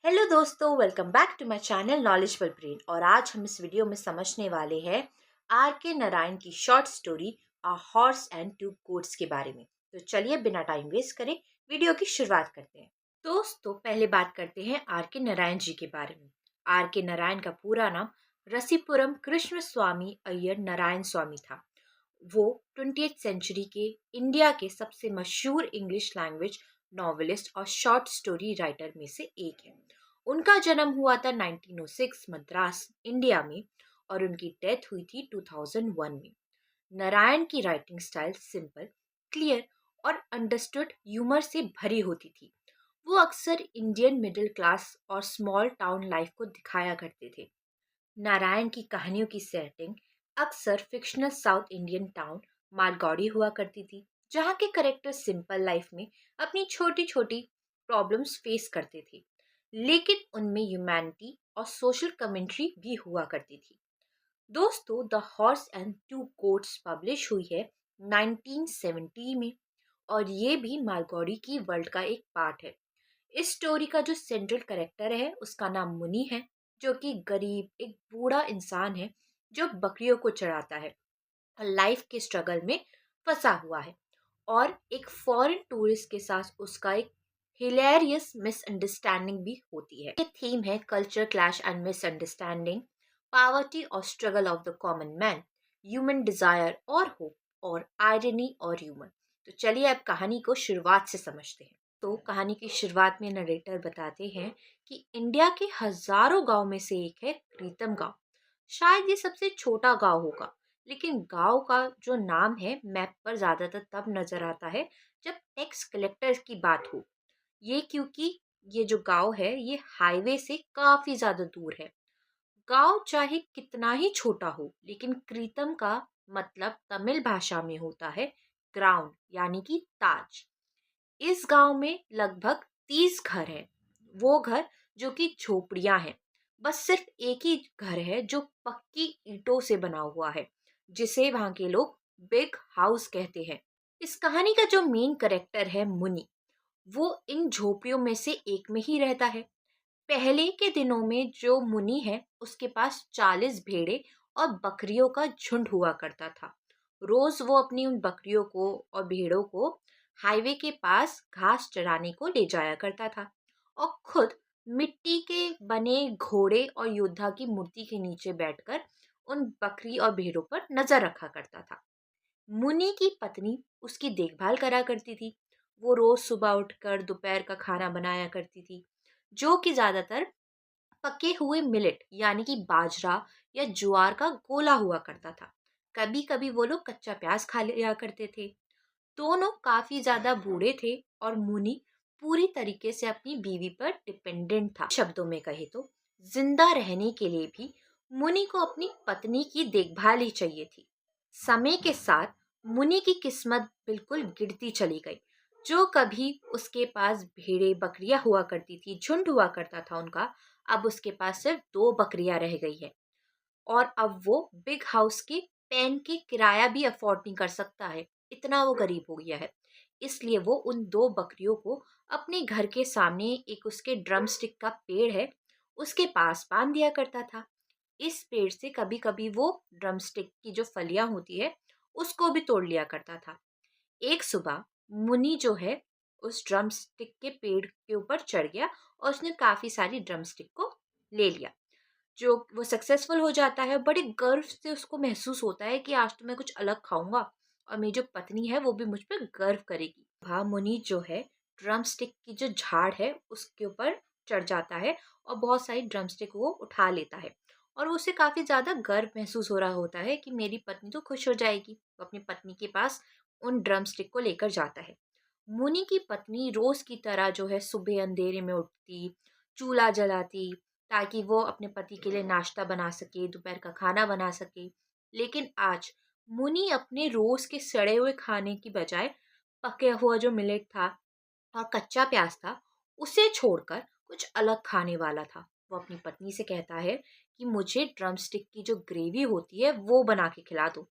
Hello दोस्तों, welcome back to my channel knowledgeable brain. और आज हम इस वीडियो में समझने वाले हैं आर के नारायण की short story a horse and to goats के बारे में। तो चलिए बिना टाइम वेस्ट करे वीडियो की शुरुआत करते हैं। दोस्तों, पहले बात करते हैं आर के नारायण जी के बारे में। आर के नारायण का पूरा नाम रसीपुरम कृष्ण स्वामी अय्यर नारायण स्वामी था। वो 20th सेंचुरी के इंडिया के सबसे मशहूर इंग्लिश लैंग्वेज नॉवेलिस्ट और शॉर्ट स्टोरी राइटर में से एक है। उनका जन्म हुआ था 1906 मद्रास, इंडिया में, और उनकी डेथ हुई थी 2001 में। नारायण की राइटिंग स्टाइल सिंपल, क्लियर और अंडरस्टूड ह्यूमर से भरी होती थी। वो अक्सर इंडियन मिडिल क्लास और स्मॉल टाउन लाइफ को दिखाया करते थे। नारायण की कहानियों की सेटिंग अक्सर फिक्शनल साउथ इंडियन टाउन मारगौड़ी हुआ करती थी, जहाँ के करेक्टर सिंपल लाइफ में अपनी छोटी छोटी प्रॉब्लम्स फेस करते थे, लेकिन उनमें ह्यूमैनिटी और सोशल कमेंट्री भी हुआ करती थी। दोस्तों, the horse and to goats publish हुई है 1970 में, और ये भी मारगौड़ी की वर्ल्ड का एक पार्ट है। इस स्टोरी का जो सेंट्रल कैरेक्टर है उसका नाम मुनि है, जो कि गरीब एक बूढ़ा इंसान है जो बकरियों को चराता है और लाइफ के स्ट्रगल में फंसा हुआ है। और एक फॉरेन टूरिस्ट के साथ उसका एक हिलेरियस मिसअंडरस्टैंडिंग भी होती है। ये थीम है culture clash and misunderstanding, poverty और struggle of the common man, human desire और होप, और आयरनी और ह्यूमर। तो चलिए अब कहानी को शुरुआत से समझते हैं। तो कहानी की शुरुआत में नरेटर बताते हैं कि इंडिया के हजारों गांव में से एक है प्रीतम गांव। शायद ये सबसे छोटा गांव होगा, लेकिन गांव का जो नाम है मैप पर ज्यादातर तब नजर आता है जब टैक्स कलेक्टर की बात हो। ये क्योंकि ये जो गांव है ये हाईवे से काफी ज्यादा दूर है। गांव चाहे कितना ही छोटा हो, लेकिन कृतम का मतलब तमिल भाषा में होता है ग्राउंड, यानी कि ताज। इस गांव में लगभग 30 घर हैं। वो घर जो कि झोपड़ियां हैं। बस सिर्फ एक ही घर है जो पक्की ईंटों से बना हुआ है, जिसे वहां के लोग बिग हाउस कहते हैं। इस कहानी का जो मेन करेक्टर है मुनि, वो इन झोपड़ियों में से एक में ही रहता है। पहले के दिनों में जो मुनि है उसके पास 40 भेड़े और बकरियों का झुंड हुआ करता था। रोज वो अपनी उन बकरियों को और भेड़ों को हाईवे के पास घास चराने को ले जाया करता था, और खुद मिट्टी के बने घोड़े और योद्धा की मूर्ति के नीचे बैठकर उन बकरी और भेड़ों पर नजर रखा करता था। मुनि की पत्नी उसकी देखभाल करा करती थी। वो रोज सुबह उठकर दोपहर का खाना बनाया करती थी, जो कि ज्यादातर पके हुए मिलेट यानी कि बाजरा या ज्वार का गोला हुआ करता था। कभी कभी वो लोग कच्चा प्याज खा लिया करते थे। दोनों काफी ज्यादा बूढ़े थे, और मुनि पूरी तरीके से अपनी बीवी पर डिपेंडेंट था। शब्दों में कहे तो जिंदा रहने के लिए भी मुनि को अपनी पत्नी की देखभाल ही चाहिए थी। समय के साथ मुनि की किस्मत बिल्कुल गिरती चली गई। जो कभी उसके पास भेड़े बकरियां हुआ करती थी, झुंड हुआ करता था उनका, अब उसके पास सिर्फ 2 बकरियां रह गई है। और अब वो बिग हाउस के पेन की किराया भी अफोर्ड नहीं कर सकता है, इतना वो गरीब हो गया है। इसलिए वो उन 2 बकरियों को अपने घर के सामने एक उसके ड्रम स्टिक का पेड़ है उसके पास बांध दिया करता था। इस पेड़ से कभी कभी वो ड्रम स्टिक की जो फलियां होती है उसको भी तोड़ लिया करता था। एक सुबह मुनि जो है उस ड्रम स्टिक के पेड़ के ऊपर चढ़ गया और उसने काफी सारी ड्रम स्टिक को ले लिया। जो वो सक्सेसफुल हो जाता है, बड़े गर्व से उसको महसूस होता है कि आज तो मैं कुछ अलग खाऊंगा और मेरी जो पत्नी है वो भी मुझ पर गर्व करेगी। भा मुनि जो है ड्रम स्टिक की जो झाड़ है उसके ऊपर चढ़ जाता है और बहुत सारी ड्रम स्टिक वो उठा लेता है, और उसे काफी ज्यादा गर्व महसूस हो रहा होता है कि मेरी पत्नी तो खुश हो जाएगी। वो अपनी पत्नी के पास उन ड्रम स्टिक को लेकर जाता है। मुनि की पत्नी रोज की तरह जो है सुबह अंधेरे में उठती, चूल्हा जलाती ताकि वो अपने पति के लिए नाश्ता बना सके, दोपहर का खाना बना सके। लेकिन आज मुनि अपने रोज के सड़े हुए खाने की बजाय पका हुआ जो मिलेट था और कच्चा प्याज था उसे छोड़कर कुछ अलग खाने वाला था। वो अपनी पत्नी से कहता है कि मुझे ड्रम स्टिक की जो ग्रेवी होती है वो बना के खिला दो।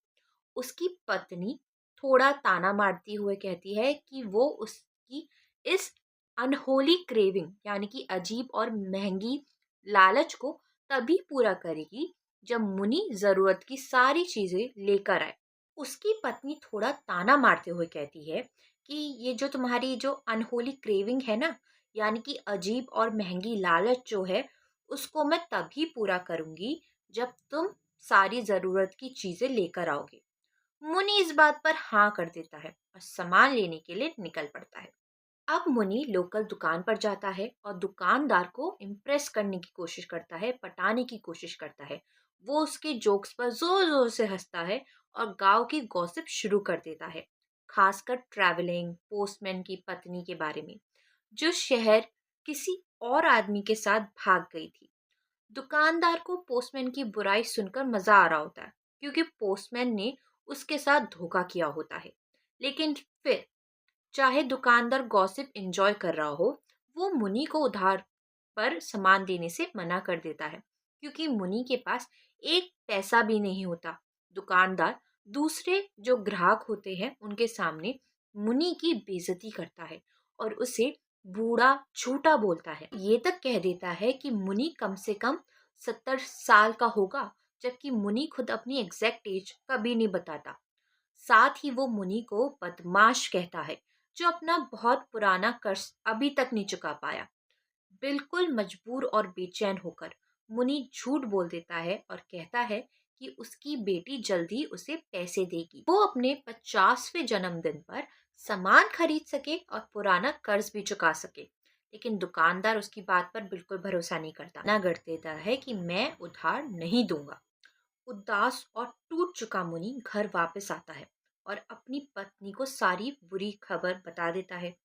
उसकी पत्नी थोड़ा ताना मारती हुए कहती है कि वो उसकी इस अनहोली क्रेविंग यानी कि अजीब और महंगी लालच को तभी पूरा करेगी जब मुनि जरूरत की सारी चीजें लेकर आए। उसकी पत्नी थोड़ा ताना मारते हुए कहती है कि ये जो तुम्हारी जो अनहोली क्रेविंग है ना, यानी कि अजीब और महंगी लालच जो है, उसको मैं तभी पूरा करूंगी जब तुम सारी जरूरत की चीजें लेकर आओगे। मुनि इस बात पर हाँ कर देता है और सामान लेने के लिए निकल पड़ता है। अब मुनि लोकल दुकान पर जाता है और दुकानदार को इम्प्रेस करने की कोशिश करता है, पटाने की कोशिश करता है। वो उसके जोक्स पर जोर जोर से हंसता है और गांव की गॉसिप शुरू कर देता है, खासकर ट्रैवलिंग पोस्टमैन की पत्नी के बारे में, जो शहर किसी और आदमी के साथ भाग गई थी। दुकानदार को पोस्टमैन की बुराई सुनकर मजा आ रहा होता है, क्योंकि पोस्टमैन ने उसके साथ धोखा किया होता है। लेकिन फिर चाहे दुकानदार गॉसिप एंजॉय कर रहा हो, वो मुनि को उधार पर सामान देने से मना कर देता है, क्योंकि मुनि के पास एक पैसा भी नहीं होता। दुकानदार दूसरे जो ग्राहक होते हैं उनके सामने मुनि की बेइज्जती करता है और उसे बूढ़ा झूठा बोलता है। ये तक कह देता है कि मुनि कम से कम 70 साल का होगा, जबकि मुनि खुद अपनी एग्जैक्ट एज कभी नहीं बताता। साथ ही वो मुनि को बदमाश कहता है, जो अपना बहुत पुराना कर्ज अभी तक नहीं चुका पाया। बिल्कुल मजबूर और बेचैन होकर मुनि झूठ बोल देता है और कहता है कि उसकी बेटी जल्दी उसे पैसे देगी, वो अपने 50वें जन्मदिन पर सामान खरीद सके और पुराना कर्ज भी चुका सके। लेकिन दुकानदार उसकी बात पर बिल्कुल भरोसा नहीं करता, ना कर देता है कि मैं उधार नहीं दूंगा। उदास और टूट चुका मुनि घर वापस आता है और अपनी पत्नी को सारी बुरी खबर बता देता है।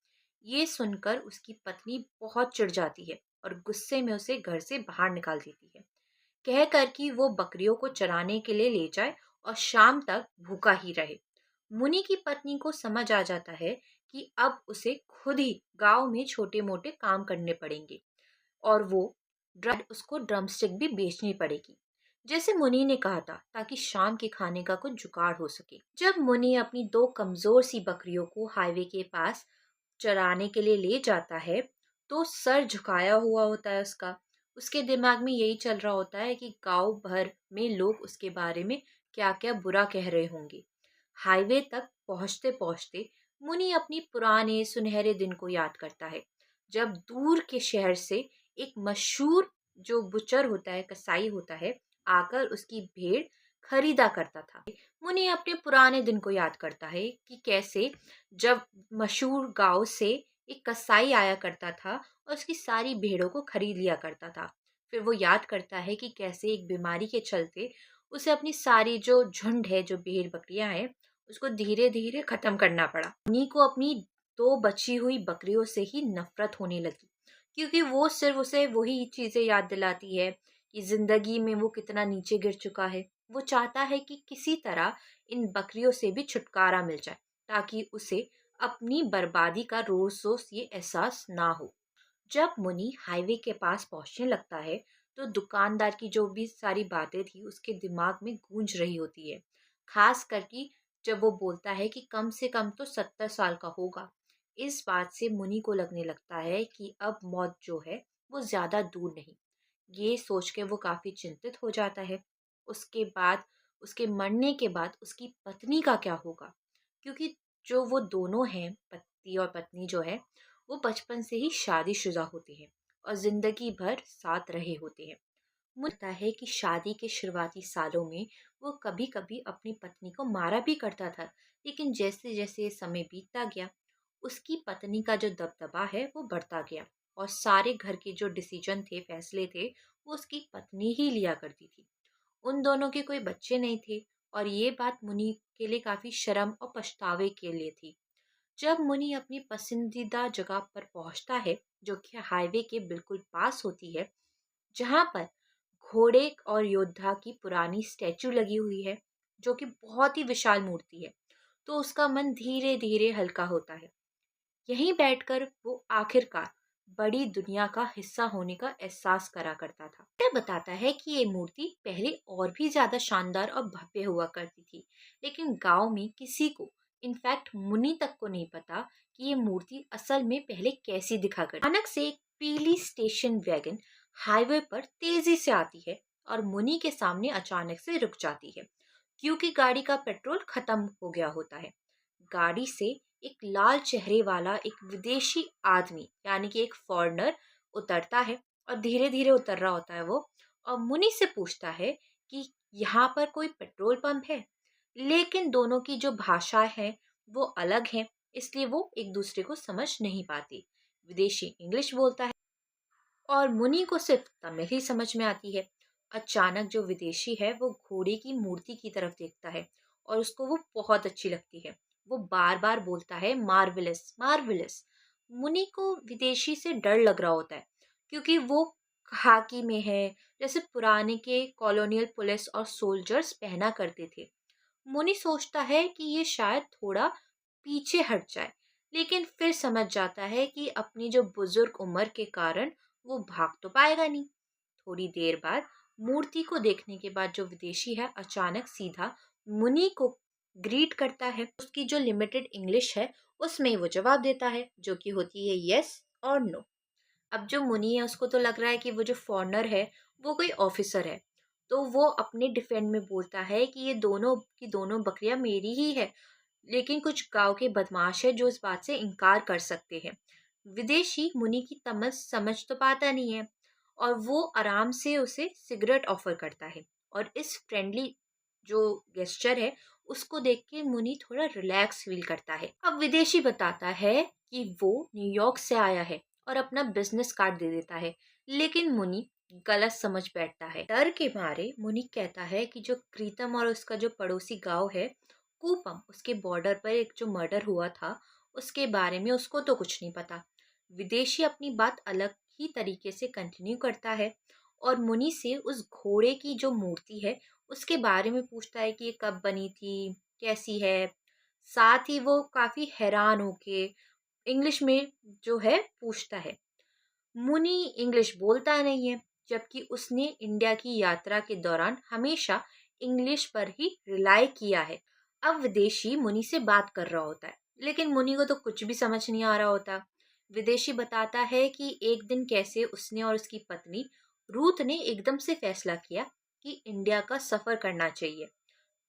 ये सुनकर उसकी पत्नी बहुत चिढ़ जाती है और गुस्से में उसे घर से बाहर निकाल देती है, कहकर कि वो बकरियों को चराने के लिए ले जाए और शाम तक भूखा ही रहे। मुनि की पत्नी को समझ आ जाता है कि अब उसे खुद ही गांव में छोटे मोटे काम करने पड़ेंगे और वो उसको ड्रमस्टिक भी बेचनी पड़ेगी, जैसे मुनि ने कहा था, ताकि शाम के खाने का कुछ जुगाड़ हो सके। जब मुनि अपनी दो कमजोर सी बकरियों को हाईवे के पास चराने के लिए ले जाता है, तो सर झुकाया हुआ होता है उसका। उसके दिमाग में यही चल रहा होता है कि गांव भर में लोग उसके बारे में क्या क्या बुरा कह रहे होंगे। हाईवे तक पहुंचते पहुंचते मुनि अपनी पुराने सुनहरे दिन को याद करता है, जब दूर के शहर से एक मशहूर जो बुचर होता है, कसाई होता है, आकर उसकी भेड़ खरीदा करता था। मुनि अपने पुराने दिन को याद करता है कि कैसे जब मशहूर गांव से एक कसाई आया करता था और उसकी सारी भेड़ों को खरीद लिया करता था। फिर वो याद करता है कि कैसे एक बीमारी के चलते उसे अपनी सारी जो झुंड है, जो भेड़ बकरियां हैं, उसको धीरे धीरे खत्म करना पड़ा। मुनि को अपनी दो बची हुई बकरियों से ही नफरत होने लगी, क्योंकि वो सिर्फ उसे वही चीजें याद दिलाती है कि जिंदगी में वो कितना नीचे गिर चुका है। वो चाहता है कि किसी तरह इन बकरियों से भी छुटकारा मिल जाए, ताकि उसे अपनी बर्बादी का रोज रोज ये एहसास ना हो। जब मुनि हाईवे के पास पहुंचने लगता है, तो दुकानदार की जो भी सारी बातें थी उसके दिमाग में गूंज रही होती है, खास करके जब वो बोलता है कि कम से कम तो 70 साल का होगा। इस बात से मुनि को लगने लगता है कि अब मौत जो है वो ज्यादा दूर नहीं। ये सोच के वो काफी चिंतित हो जाता है। उसके बाद उसके मरने के बाद उसकी पत्नी का क्या होगा, क्योंकि जो वो दोनों हैं, पति और पत्नी जो है, वो बचपन से ही शादीशुदा होते हैं और जिंदगी भर साथ रहे होते हैं। मुझे लगता है कि शादी के शुरुआती सालों में वो कभी कभी अपनी पत्नी को मारा भी करता था, लेकिन जैसे जैसे समय बीतता गया, उसकी पत्नी का जो दबदबा है वो बढ़ता गया और सारे घर के जो डिसीजन थे, फैसले थे, वो उसकी पत्नी ही लिया करती थी। उन दोनों के कोई बच्चे नहीं थे और ये बात मुनि के लिए काफी शर्म और पछतावे के लिए थी। जब मुनि अपनी पसंदीदा जगह पर पहुंचता है, जो कि हाईवे के बिल्कुल पास होती है, जहां पर घोड़े और योद्धा की पुरानी स्टैचू लगी हुई है, जो कि बहुत ही विशाल मूर्ति है, तो उसका मन धीरे धीरे हल्का होता है। यहीं बैठकर वो आखिरकार बड़ी दुनिया का हिस्सा होने का एहसास करा करता था। यह बताता है कि ये मूर्ति पहले और भी ज्यादा शानदार और भव्य हुआ करती थी, लेकिन गांव में किसी को इनफैक्ट मुनि तक को नहीं पता कि ये मूर्ति असल में पहले कैसी दिखा करती। अचानक से एक पीली स्टेशन वैगन हाईवे पर तेजी से आती है और मुनि के सामने अचानक से रुक जाती है क्योंकि गाड़ी का पेट्रोल खत्म हो गया होता है। गाड़ी से एक लाल चेहरे वाला एक विदेशी आदमी यानी कि एक फॉरेनर उतरता है और धीरे धीरे उतर रहा होता है वो, और मुनि से पूछता है कि यहाँ पर कोई पेट्रोल पंप है। लेकिन दोनों की जो भाषाएं हैं वो अलग हैं, इसलिए वो एक दूसरे को समझ नहीं पाती। विदेशी इंग्लिश बोलता है और मुनि को सिर्फ तमिल ही समझ में आती है। अचानक जो विदेशी है वो घोड़े की मूर्ति की तरफ देखता है और उसको वो बहुत अच्छी लगती है। वो बार बार बोलता है मार्वेलस मार्वेलस। मुनि को विदेशी से डर लग रहा होता है क्योंकि वो खाकी में है, जैसे पुराने के कॉलोनियल पुलिस और सोल्जर्स पहना करते थे। मुनि सोचता है कि ये शायद थोड़ा पीछे हट जाए, लेकिन फिर समझ जाता है कि अपनी जो बुजुर्ग उम्र के कारण वो भाग तो पाएगा नहीं। थोड़ी देर बाद मूर्ति को देखने के बाद जो विदेशी है अचानक सीधा मुनि को ग्रीट करता है। उसकी जो लिमिटेड इंग्लिश है उसमें वो जवाब देता है जो कि होती है यस और नो। अब जो मुनि है उसको तो लग रहा है कि वो जो फॉरनर है वो कोई ऑफिसर है, तो वो अपने डिफेंड में बोलता है कि ये दोनों की दोनों बकरियां मेरी ही है, लेकिन कुछ गांव के बदमाश है जो इस बात से इनकार कर सकते हैं। विदेशी मुनि की तमस समझ तो पाता नहीं है और वो आराम से उसे सिगरेट ऑफर करता है, और इस फ्रेंडली जो गेस्चर है उसको देख के मुनि थोड़ा रिलैक्स फील करता है। अब विदेशी बताता है कि वो न्यूयॉर्क से आया है और अपना बिजनेस कार्ड दे देता है, लेकिन मुनि गलत समझ बैठता है। डर के मारे मुनि कहता है कि जो क्रीतम और उसका जो पड़ोसी गांव है कूपम, उसके बॉर्डर पर एक जो मर्डर हुआ था उसके बारे में उसको तो कुछ नहीं पता। विदेशी अपनी बात अलग ही तरीके से कंटिन्यू करता है और मुनि से उस घोड़े की जो मूर्ति है उसके बारे में पूछता है कि ये कब बनी थी, कैसी है। साथ ही वो काफी हैरान होके इंग्लिश में जो है पूछता है। मुनि इंग्लिश बोलता नहीं है, जबकि उसने इंडिया की यात्रा के दौरान हमेशा इंग्लिश पर ही रिलाई किया है। अब विदेशी मुनि से बात कर रहा होता है, लेकिन मुनि को तो कुछ भी समझ नहीं आ रहा होता। विदेशी बताता है कि एक दिन कैसे उसने और उसकी पत्नी रूथ ने एकदम से फैसला किया कि इंडिया का सफर करना चाहिए,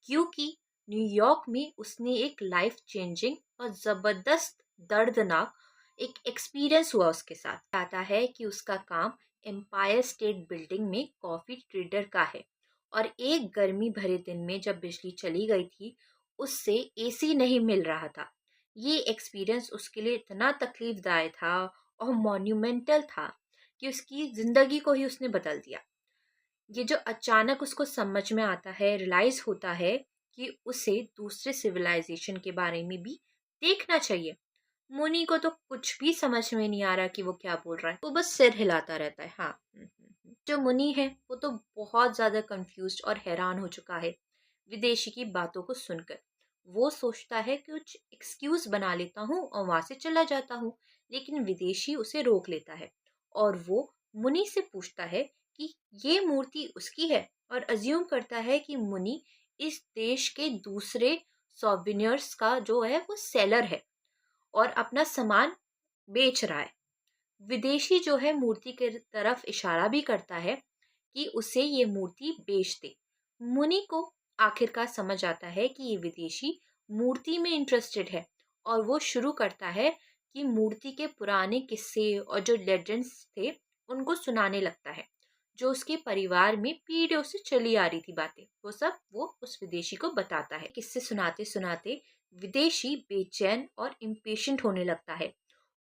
क्योंकि न्यूयॉर्क में उसने एक लाइफ चेंजिंग और जबरदस्त दर्दनाक एक एक्सपीरियंस हुआ उसके साथ। आता है कि उसका काम एम्पायर स्टेट बिल्डिंग में कॉफी ट्रेडर का है, और एक गर्मी भरे दिन में जब बिजली चली गई थी उससे एसी नहीं मिल रहा था। ये एक्सपीरियंस उसके लिए इतना तकलीफदायक था और मॉन्यूमेंटल था कि उसकी जिंदगी को ही उसने बदल दिया। ये जो अचानक उसको समझ में आता है, रियलाइज होता है कि उसे दूसरे सिविलाइजेशन के बारे में भी देखना चाहिए। मुनि को तो कुछ भी समझ में नहीं आ रहा कि वो क्या बोल रहा है, वो बस सिर हिलाता रहता है। हाँ। जो मुनि है वो तो बहुत ज्यादा कंफ्यूज्ड और हैरान हो चुका है विदेशी की बातों को सुनकर। वो सोचता है कि कुछ एक्सक्यूज बना लेता हूँ और वहां से चला जाता हूँ, लेकिन विदेशी उसे रोक लेता है और वो मुनि से पूछता है कि ये मूर्ति उसकी है, और अज्यूम करता है कि मुनि इस देश के दूसरे सॉविनियर्स का जो है वो सेलर है और अपना सामान बेच रहा है। विदेशी जो है मूर्ति के तरफ इशारा भी करता है कि उसे ये मूर्ति बेच दे। मुनि को आखिरकार समझ आता है कि ये विदेशी मूर्ति में इंटरेस्टेड है और वो शुरू करता है कि मूर्ति के पुराने किस्से और जो लेजेंड्स थे उनको सुनाने लगता है, जो उसके परिवार में पीढ़ियों से चली आ रही थी बातें, वो सब वो उस विदेशी को बताता है। किस्से सुनाते सुनाते विदेशी बेचैन और इम्पेशेंट होने लगता है।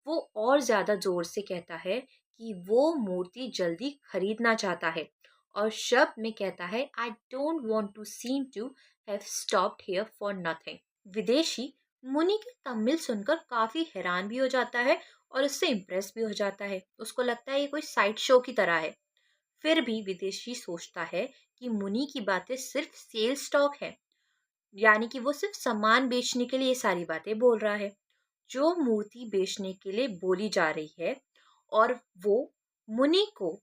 वो और ज्यादा जोर से कहता है कि वो मूर्ति जल्दी खरीदना चाहता है और शब्द में कहता है I don't want to seem to have stopped here for nothing. विदेशी मुनि की तमिल सुनकर काफी हैरान भी हो जाता है और उससे इम्प्रेस भी हो जाता है। उसको लगता है ये कोई साइड शो की तरह है। फिर भी विदेशी सोचता है कि मुनि की बातें सिर्फ सेल स्टॉक है, यानी कि वो सिर्फ सामान बेचने के लिए ये सारी बातें बोल रहा है जो मूर्ति बेचने के लिए बोली जा रही है। और वो मुनि को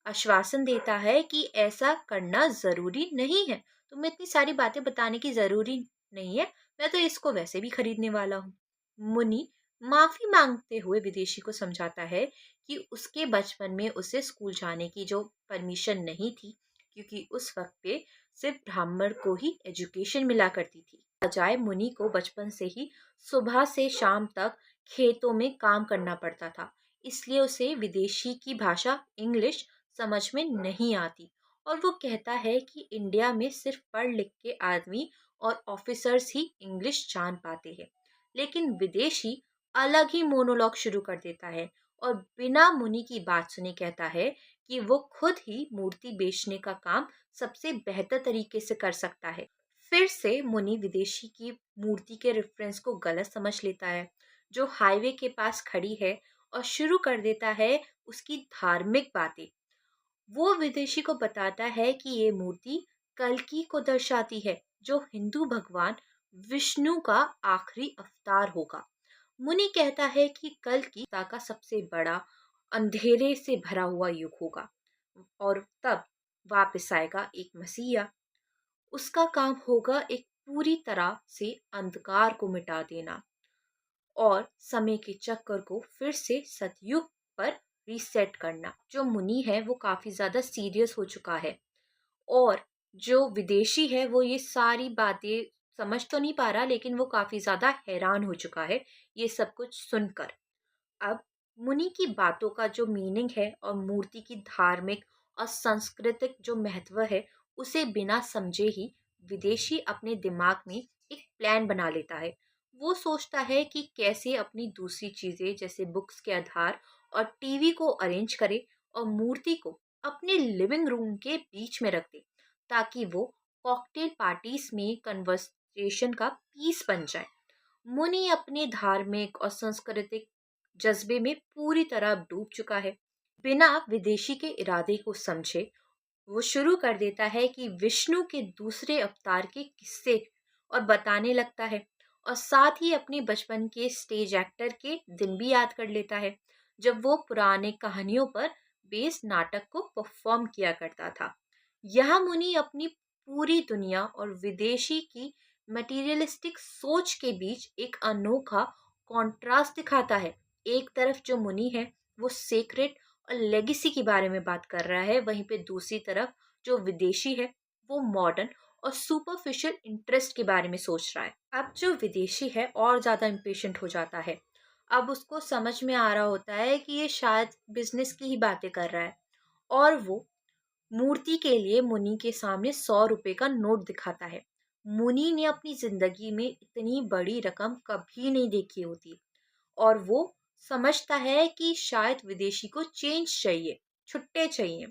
आश्वासन देता है कि ऐसा करना जरूरी नहीं है, तुम्हें इतनी सारी बातें बताने की जरूरी नहीं है, मैं तो इसको वैसे भी खरीदने वाला हूँ। मुनि माफी मांगते हुए विदेशी को समझाता है कि उसके बचपन में उसे स्कूल जाने की जो परमिशन नहीं थी, क्योंकि उस वक्त पे सिर्फ ब्राह्मण को ही एजुकेशन मिला करती थी। बजाय मुनि को बचपन से ही सुबह से शाम तक खेतों में काम करना पड़ता था, इसलिए उसे विदेशी की भाषा इंग्लिश समझ में नहीं आती। और वो कहता है कि इंडिया में सिर्फ पढ़ लिख के आदमी और ऑफिसर्स ही इंग्लिश जान पाते हैं। लेकिन विदेशी अलग ही मोनोलॉग शुरू कर देता है और बिना मुनि की बात सुने कहता है कि वो खुद ही मूर्ति बेचने का काम सबसे बेहतर तरीके से कर सकता है। फिर से मुनि विदेशी की मूर्ति के रेफरेंस को गलत समझ लेता है, जो हाईवे के पास खड़ी है, और शुरू कर देता है उसकी धार्मिक बातें। वो विदेशी को बताता है कि ये मूर्ति कल्कि को दर्शाती है, जो हिंदू भगवान विष्णु का आखिरी अवतार होगा। मुनि कहता है कि कल्कि का सबसे बड़ा अंधेरे से भरा हुआ युग होगा और तब वापस आएगा एक मसीहा। उसका काम होगा एक पूरी तरह से अंधकार को मिटा देना और समय के चक्कर को फिर से सतयुग पर रीसेट करना। जो मुनि है वो काफी ज्यादा सीरियस हो चुका है और जो विदेशी है वो ये सारी बातें समझ तो नहीं पा रहा, लेकिन वो काफी ज्यादा हैरान हो चुका है ये सब कुछ सुनकर। अब मुनि की बातों का जो मीनिंग है और मूर्ति की धार्मिक और सांस्कृतिक जो महत्व है, उसे बिना समझे ही विदेशी अपने दिमाग में एक प्लान बना लेता है। वो सोचता है कि कैसे अपनी दूसरी चीजें जैसे बुक्स के आधार और टीवी को अरेंज करे और मूर्ति को अपने लिविंग रूम के बीच में रख दे, ताकि वो कॉकटेल पार्टीज में कन्वर्सेशन का पीस बन जाए। मुनि अपने धार्मिक और सांस्कृतिक जज्बे में पूरी तरह डूब चुका है। बिना विदेशी के इरादे को समझे वो शुरू कर देता है कि विष्णु के दूसरे अवतार के किस्से और बताने लगता है, और साथ ही अपने बचपन के स्टेज एक्टर के दिन भी याद कर लेता है, जब वो पुराने कहानियों पर बेस्ड नाटक को परफॉर्म किया करता था। यहाँ मुनि अपनी पूरी दुनिया और विदेशी की मटेरियलिस्टिक सोच के बीच एक अनोखा कॉन्ट्रास्ट दिखाता है। एक तरफ जो मुनि है वो सेक्रेट और लेगेसी के बारे में बात कर रहा है, वहीं पे दूसरी तरफ जो विदेशी है वो मॉडर्न और सुपरफिशियल इंटरेस्ट के बारे में सोच रहा है। अब जो विदेशी है और ज्यादा इम्पेशेंट हो जाता है। अब उसको समझ में आ रहा होता है कि ये शायद बिजनेस की ही बातें कर रहा है, और वो मूर्ति के लिए मुनि के सामने 100 रुपए का नोट दिखाता है। मुनि ने अपनी जिंदगी में इतनी बड़ी रकम कभी नहीं देखी होती और वो समझता है कि शायद विदेशी को चेंज चाहिए, छुट्टे चाहिए।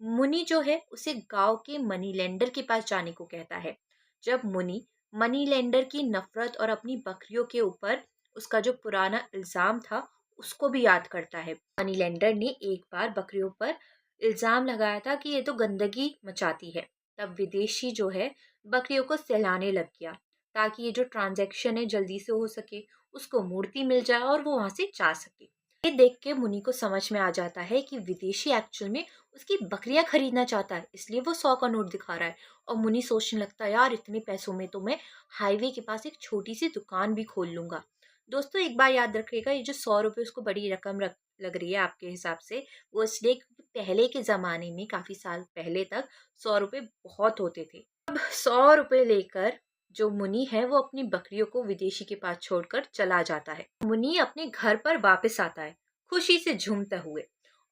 मुनि जो है उसे गांव के मनी लेंडर के पास जाने को कहता है। जब मुनि मनी लेंडर की नफरत और अपनी बकरियों के ऊपर उसका जो पुराना इल्जाम था उसको भी याद करता है। मनी लेंडर ने एक बार बकरियों पर इल्जाम लगाया था कि ये तो गंदगी मचाती है। तब विदेशी जो है बकरियों को सहलाने लग गया, ताकि ये जो ट्रांजैक्शन है जल्दी से हो सके, उसको मूर्ति मिल जाए और वो वहां से जा सके। ये देख के मुनि को समझ में आ जाता है कि विदेशी एक्चुअल में उसकी बकरियां खरीदना चाहता है, इसलिए वो 100 का नोट दिखा रहा है। और मुनि सोचने लगता है, यार इतने पैसों में तो मैं हाईवे के पास एक छोटी सी दुकान भी खोल लूंगा। दोस्तों एक बार याद रखिएगा, ये जो 100 रुपये उसको बड़ी रकम लग रही है आपके हिसाब से, वो इसलिए क्योंकि पहले के जमाने में काफी साल पहले तक 100 रुपये बहुत होते थे। अब 100 रुपये लेकर जो मुनि है वो अपनी बकरियों को विदेशी के पास छोड़कर चला जाता है। मुनि अपने घर पर वापस आता है खुशी से झूमते हुए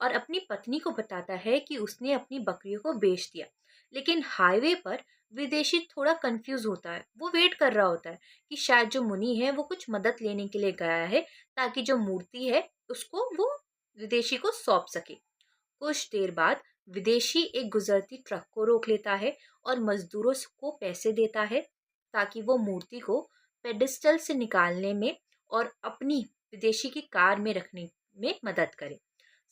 और अपनी पत्नी को बताता है कि उसने अपनी बकरियों को बेच दिया। लेकिन हाईवे पर विदेशी थोड़ा कंफ्यूज होता है। वो वेट कर रहा होता है कि शायद जो मुनि है वो कुछ मदद लेने के लिए गया है, ताकि जो मूर्ति है उसको वो विदेशी को सौंप सके। कुछ देर बाद विदेशी एक गुजरती ट्रक को रोक लेता है और मजदूरों को पैसे देता है, ताकि वो मूर्ति को पेडिस्टल से निकालने में और अपनी विदेशी की कार में रखने में मदद करे।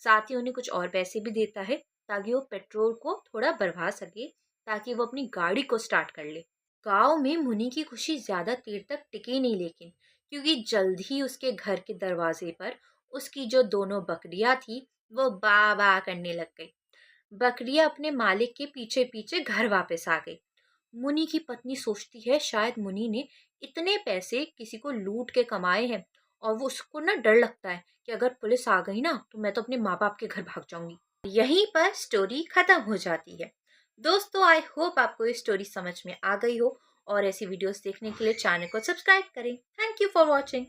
साथ ही उन्हें कुछ और पैसे भी देता है, ताकि वो पेट्रोल को थोड़ा बढ़वा सके, ताकि वो अपनी गाड़ी को स्टार्ट कर ले। गांव में मुनि की खुशी ज्यादा देर तक टिकी नहीं, लेकिन क्योंकि जल्द ही उसके घर के दरवाजे पर उसकी जो दोनों बकरियां थी वो बा बा करने लग गई। बकरियां अपने मालिक के पीछे पीछे घर वापस आ गई। मुनि की पत्नी सोचती है शायद मुनि ने इतने पैसे किसी को लूट के कमाए हैं, और वो उसको ना डर लगता है कि अगर पुलिस आ गई ना तो मैं तो अपने माँ बाप के घर भाग जाऊंगी। यहीं पर स्टोरी खत्म हो जाती है। दोस्तों, आई होप आपको ये स्टोरी समझ में आ गई हो, और ऐसी वीडियोस देखने के लिए चैनल को सब्सक्राइब करें। Thank you for watching.